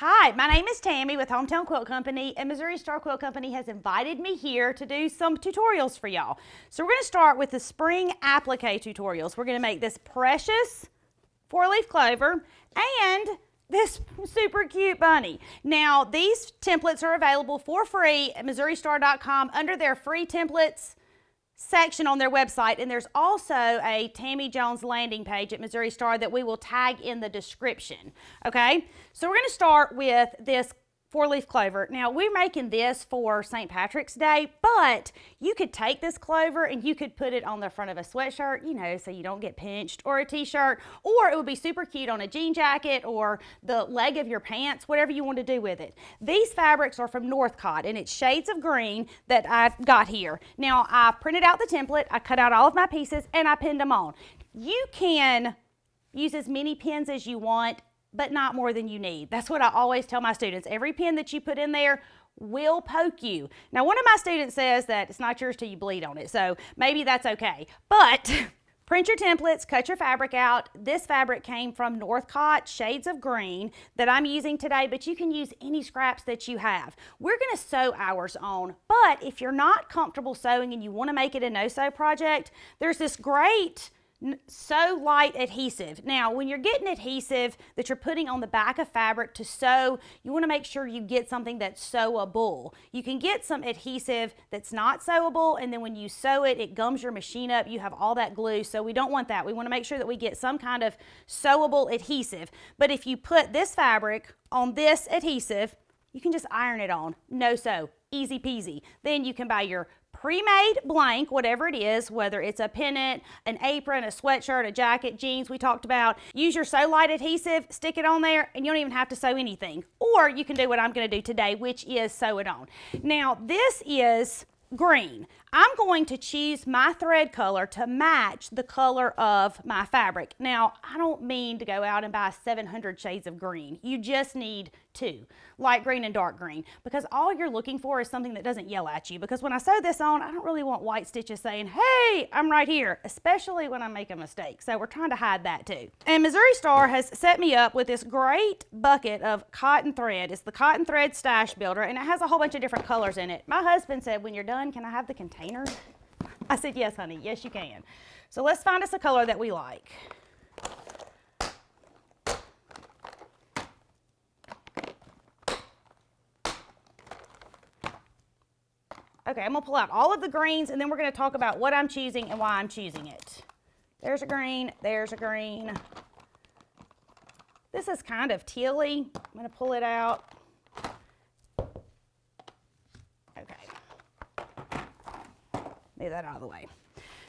Hi, my name is Tammy with Hometown Quilt Company, and Missouri Star Quilt Company has invited me here to do some tutorials for y'all. So we're going to start with the spring applique tutorials. We're going to make this precious 4-leaf clover and this super cute bunny. Now, these templates are available for free at MissouriStar.com under their free templates section on their website, and there's also a Tami Jones landing page at Missouri Star that we will tag in the description. Okay, so we're going to start with this 4-leaf clover. Now, we're making this for St. Patrick's Day, but you could take this clover and you could put it on the front of a sweatshirt, you know, so you don't get pinched, or a t-shirt, or it would be super cute on a jean jacket or the leg of your pants, whatever you want to do with it. These fabrics are from Northcott, and it's shades of green that I got here. Now, I printed out the template, I cut out all of my pieces, and I pinned them on. You can use as many pins as you want, but not more than you need. That's what I always tell my students. Every pin that you put in there will poke you. Now, one of my students says that it's not yours till you bleed on it, so maybe that's okay. But print your templates, cut your fabric out. This fabric came from Northcott shades of green that I'm using today, but you can use any scraps that you have. We're gonna sew ours on, but if you're not comfortable sewing and you wanna make it a no-sew project, there's this great Sew Light adhesive. Now, when you're getting adhesive that you're putting on the back of fabric to sew, you want to make sure you get something that's sewable. You can get some adhesive that's not sewable, and then when you sew it, it gums your machine up. You have all that glue, so we don't want that. We want to make sure that we get some kind of sewable adhesive. But if you put this fabric on this adhesive, you can just iron it on. No sew. Easy peasy. Then you can buy your pre-made blank, whatever it is, whether it's a pennant, an apron, a sweatshirt, a jacket, jeans we talked about. Use your Sew Light adhesive, stick it on there, and you don't even have to sew anything. Or you can do what I'm going to do today, which is sew it on. Now, this is green. I'm going to choose my thread color to match the color of my fabric. Now, I don't mean to go out and buy 700 shades of green. You just need 2, light green and dark green, because all you're looking for is something that doesn't yell at you. Because when I sew this on, I don't really want white stitches saying, hey, I'm right here, especially when I make a mistake. So we're trying to hide that too. And Missouri Star has set me up with this great bucket of cotton thread. It's the Cotton Thread Stash Builder, and it has a whole bunch of different colors in it. My husband said, when you're done, can I have the container? I said, yes, honey, yes, you can. So let's find us a color that we like. Okay, I'm gonna pull out all of the greens, and then we're gonna talk about what I'm choosing and why I'm choosing it. There's a green, there's a green. This is kind of tealy. I'm gonna pull it out. Move that out of the way.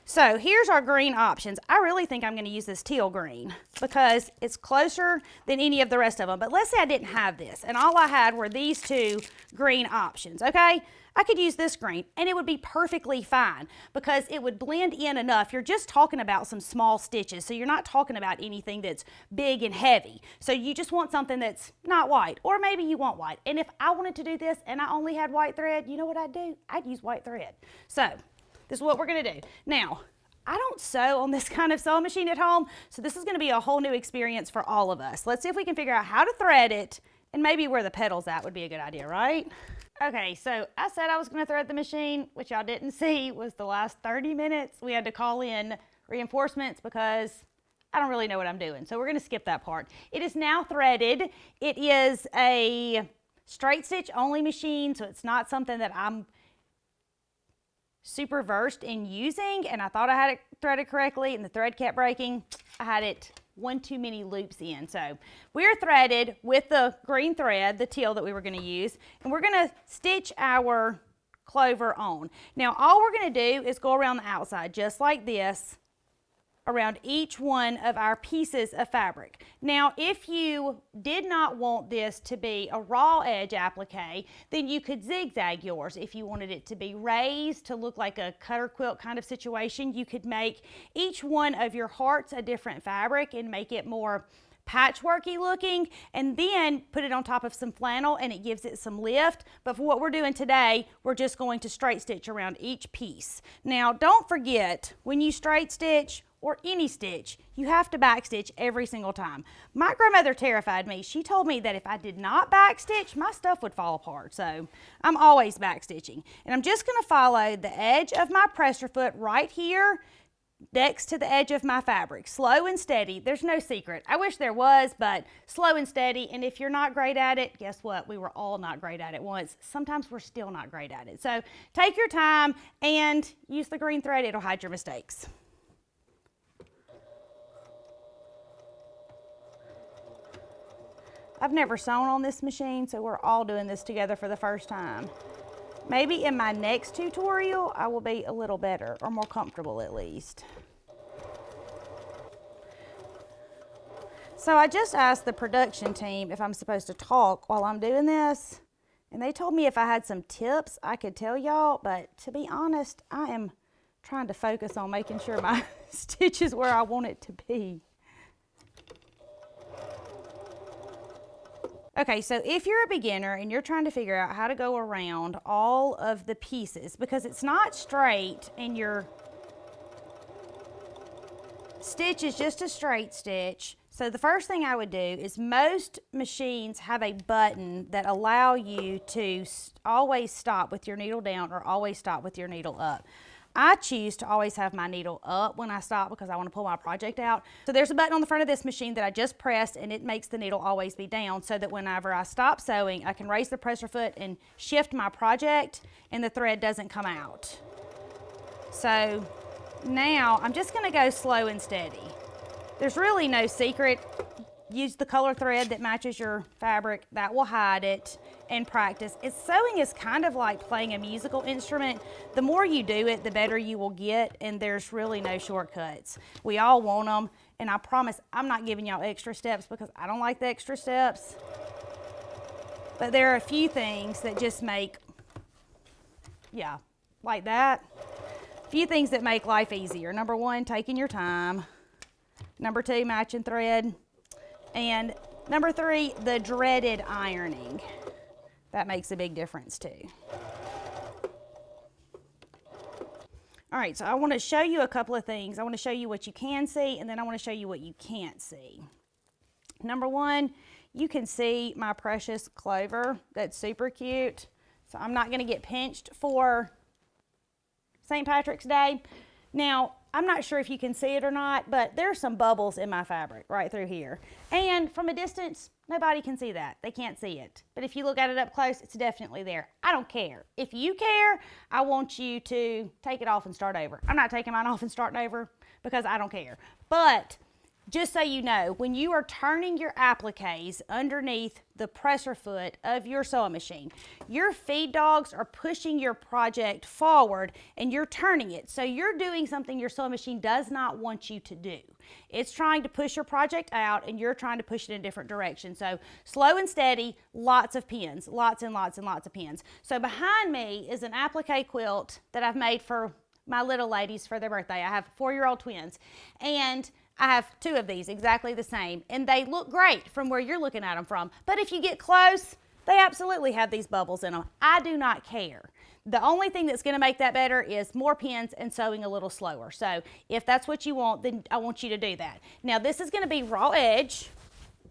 So here's our green options. I really think I'm going to use this teal green because it's closer than any of the rest of them. But let's say I didn't have this and all I had were these 2 green options, okay? I could use this green and it would be perfectly fine because it would blend in enough. You're just talking about some small stitches, so you're not talking about anything that's big and heavy. So you just want something that's not white, or maybe you want white. And if I wanted to do this and I only had white thread, you know what I'd do? I'd use white thread. So this is what we're gonna do. Now, I don't sew on this kind of sewing machine at home, so this is gonna be a whole new experience for all of us. Let's see if we can figure out how to thread it, and maybe where the pedal's at would be a good idea, right? Okay, so I said I was gonna thread the machine, which y'all didn't see was the last 30 minutes. We had to call in reinforcements because I don't really know what I'm doing, so we're gonna skip that part. It is now threaded. It is a straight stitch only machine, so it's not something that I'm super versed in using, and I thought I had it threaded correctly and the thread kept breaking. I had it one too many loops in. So we're threaded with the green thread, the teal that we were going to use, and we're going to stitch our clover on. Now all we're going to do is go around the outside just like this around each one of our pieces of fabric. Now, if you did not want this to be a raw edge applique, then you could zigzag yours. If you wanted it to be raised to look like a cutter quilt kind of situation, you could make each one of your hearts a different fabric and make it more patchworky looking, and then put it on top of some flannel and it gives it some lift. But for what we're doing today, we're just going to straight stitch around each piece. Now, don't forget, when you straight stitch, or any stitch, you have to backstitch every single time. My grandmother terrified me. She told me that if I did not backstitch, my stuff would fall apart. So I'm always backstitching. And I'm just gonna follow the edge of my presser foot right here next to the edge of my fabric. Slow and steady. There's no secret. I wish there was, but slow and steady. And if you're not great at it, guess what? We were all not great at it once. Sometimes we're still not great at it. So take your time and use the green thread. It'll hide your mistakes. I've never sewn on this machine, so we're all doing this together for the first time. Maybe in my next tutorial, I will be a little better, or more comfortable at least. So I just asked the production team if I'm supposed to talk while I'm doing this, and they told me if I had some tips, I could tell y'all, but to be honest, I am trying to focus on making sure my stitch is where I want it to be. Okay, so if you're a beginner and you're trying to figure out how to go around all of the pieces, because it's not straight and your stitch is just a straight stitch, so the first thing I would do is most machines have a button that allow you to always stop with your needle down or always stop with your needle up. I choose to always have my needle up when I stop because I want to pull my project out. So there's a button on the front of this machine that I just pressed, and it makes the needle always be down so that whenever I stop sewing, I can raise the presser foot and shift my project and the thread doesn't come out. So now I'm just going to go slow and steady. There's really no secret. Use the color thread that matches your fabric. That will hide it, and practice. Sewing is kind of like playing a musical instrument. The more you do it, the better you will get, and there's really no shortcuts. We all want them, and I promise I'm not giving y'all extra steps because I don't like the extra steps. But there are a few things that just make, yeah, like that. A few things that make life easier. Number one, taking your time. Number two, matching thread. And number three, the dreaded ironing. That makes a big difference too. All right, so I want to show you a couple of things. I want to show you what you can see, and then I want to show you what you can't see. Number one, you can see my precious clover. That's super cute. So I'm not going to get pinched for St. Patrick's Day. Now, I'm not sure if you can see it or not, but there's some bubbles in my fabric right through here. And from a distance, nobody can see that. They can't see it. But if you look at it up close, it's definitely there. I don't care. If you care, I want you to take it off and start over. I'm not taking mine off and starting over because I don't care. But just so you know, when you are turning your appliques underneath the presser foot of your sewing machine, your feed dogs are pushing your project forward and you're turning it. So you're doing something your sewing machine does not want you to do. It's trying to push your project out and you're trying to push it in a different direction. So slow and steady, lots of pins, lots and lots and lots of pins. So behind me is an applique quilt that I've made for my little ladies for their birthday. I have 4-year-old twins, and I have 2 of these exactly the same, and they look great from where you're looking at them from. But if you get close, they absolutely have these bubbles in them. I do not care. The only thing that's going to make that better is more pins and sewing a little slower. So if that's what you want, then I want you to do that. Now this is going to be raw edge.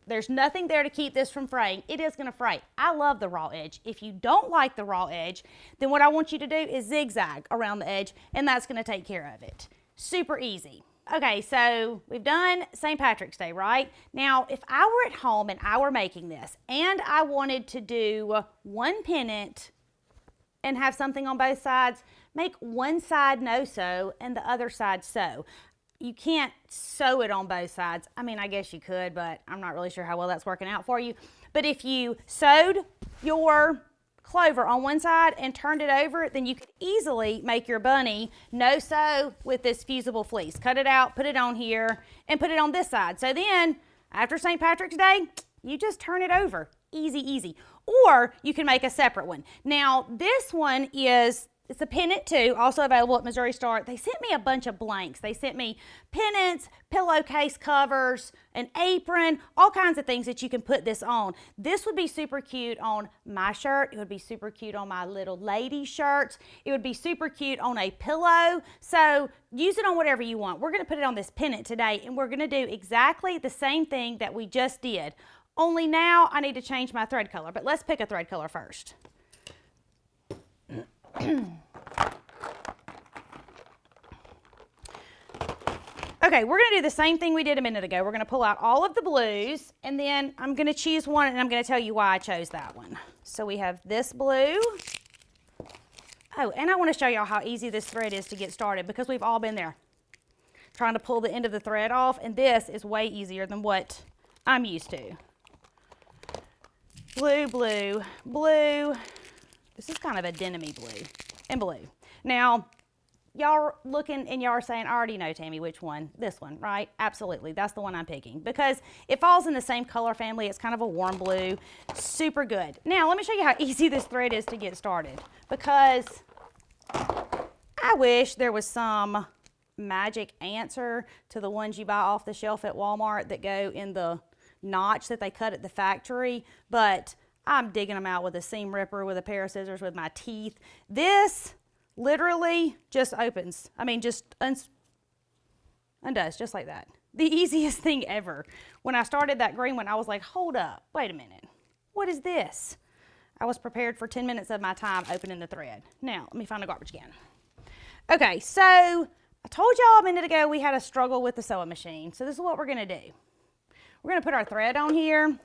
There's nothing there to keep this from fraying. It is going to fray. I love the raw edge. If you don't like the raw edge, then what I want you to do is zigzag around the edge, and that's going to take care of it. Super easy. Okay, so we've done St. Patrick's Day, right? Now, if I were at home and I were making this, and I wanted to do one pennant and have something on both sides, make one side no sew and the other side sew. You can't sew it on both sides. I mean, I guess you could, but I'm not really sure how well that's working out for you. But if you sewed your clover on one side and turned it over, then you could easily make your bunny no sew with this fusible fleece. Cut it out, put it on here, and put it on this side. So then, after St. Patrick's Day, you just turn it over. Easy, easy. Or you can make a separate one. Now, this one is It's a pennant too, also available at Missouri Star. They sent me a bunch of blanks. They sent me pennants, pillowcase covers, an apron, all kinds of things that you can put this on. This would be super cute on my shirt. It would be super cute on my little lady shirts. It would be super cute on a pillow. So use it on whatever you want. We're going to put it on this pennant today, and we're going to do exactly the same thing that we just did. Only now I need to change my thread color, but let's pick a thread color first. Okay, we're going to do the same thing we did a minute ago. We're going to pull out all of the blues, and then I'm going to choose one, and I'm going to tell you why I chose that one. So we have this blue. Oh, and I want to show y'all how easy this thread is to get started, because we've all been there trying to pull the end of the thread off, and this is way easier than what I'm used to. Blue, blue, blue. This is kind of a denim-y blue and blue. Now, y'all are looking and y'all are saying, I already know, Tammy, which one? This one, right? Absolutely. That's the one I'm picking because it falls in the same color family. It's kind of a warm blue. Super good. Now, let me show you how easy this thread is to get started, because I wish there was some magic answer to the ones you buy off the shelf at Walmart that go in the notch that they cut at the factory, but I'm digging them out with a seam ripper, with a pair of scissors, with my teeth. This literally just opens. I mean, just undoes just like that. The easiest thing ever. When I started that green one, I was like, hold up, wait a minute. What is this? I was prepared for 10 minutes of my time opening the thread. Now, let me find the garbage can. Okay, so I told y'all a minute ago we had a struggle with the sewing machine. So this is what we're gonna do. We're gonna put our thread on here.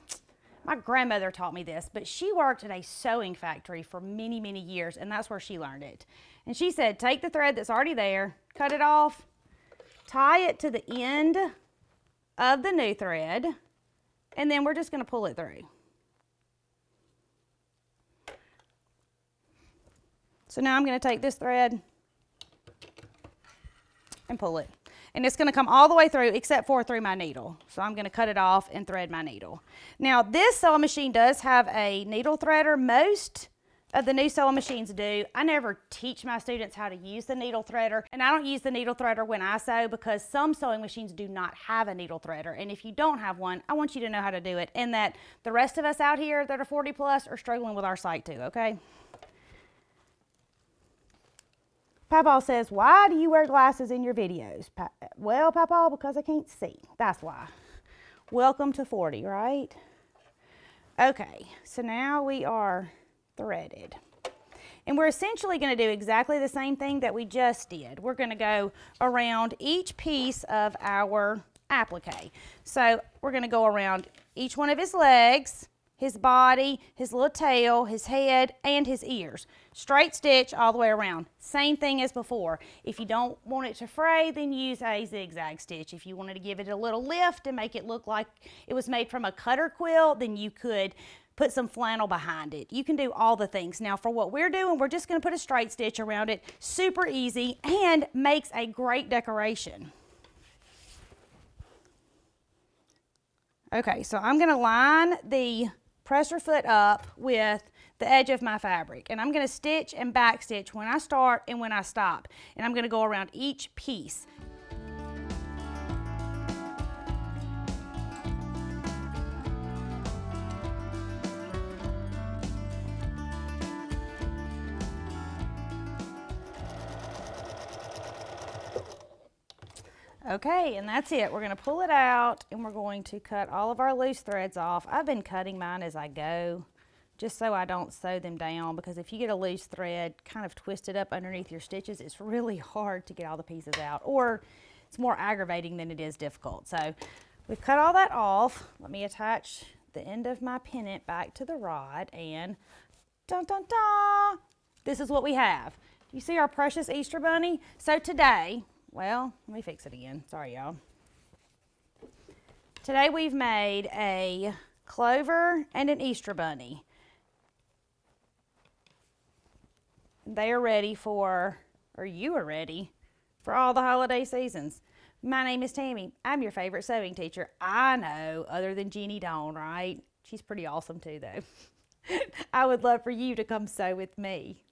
My grandmother taught me this, but she worked at a sewing factory for many, many years, and that's where she learned it. And she said, take the thread that's already there, cut it off, tie it to the end of the new thread, and then we're just gonna pull it through. So now I'm gonna take this thread and pull it. And it's going to come all the way through except for through my needle. So I'm going to cut it off and thread my needle. Now this sewing machine does have a needle threader. Most of the new sewing machines do. I never teach my students how to use the needle threader, and I don't use the needle threader when I sew because some sewing machines do not have a needle threader. And if you don't have one, I want you to know how to do it, and that the rest of us out here that are 40 plus are struggling with our sight too, okay? Papa says, why do you wear glasses in your videos? Well, Papa, because I can't see. That's why. Welcome to 40, right? Okay, so now we are threaded. And we're essentially going to do exactly the same thing that we just did. We're going to go around each piece of our applique. So we're going to go around each one of his legs, his body, his little tail, his head, and his ears. Straight stitch all the way around. Same thing as before. If you don't want it to fray, then use a zigzag stitch. If you wanted to give it a little lift and make it look like it was made from a cutter quilt, then you could put some flannel behind it. You can do all the things. Now for what we're doing, we're just going to put a straight stitch around it. Super easy and makes a great decoration. Okay, so I'm going to line the presser foot up with the edge of my fabric, and I'm going to stitch and back stitch when I start and when I stop, and I'm going to go around each piece. Okay, and that's it. We're going to pull it out and we're going to cut all of our loose threads off. I've been cutting mine as I go just so I don't sew them down, because if you get a loose thread kind of twisted up underneath your stitches, it's really hard to get all the pieces out, or it's more aggravating than it is difficult. So we've cut all that off. Let me attach the end of my pennant back to the rod, and dun dun dun, this is what we have. You see our precious Easter bunny? So today, well, let me fix it again. Sorry, y'all. Today we've made a clover and an Easter bunny. They are ready for, or you are ready for all the holiday seasons. My name is Tammy. I'm your favorite sewing teacher. I know, other than Jeannie Dawn, right? She's pretty awesome too, though. I would love for you to come sew with me.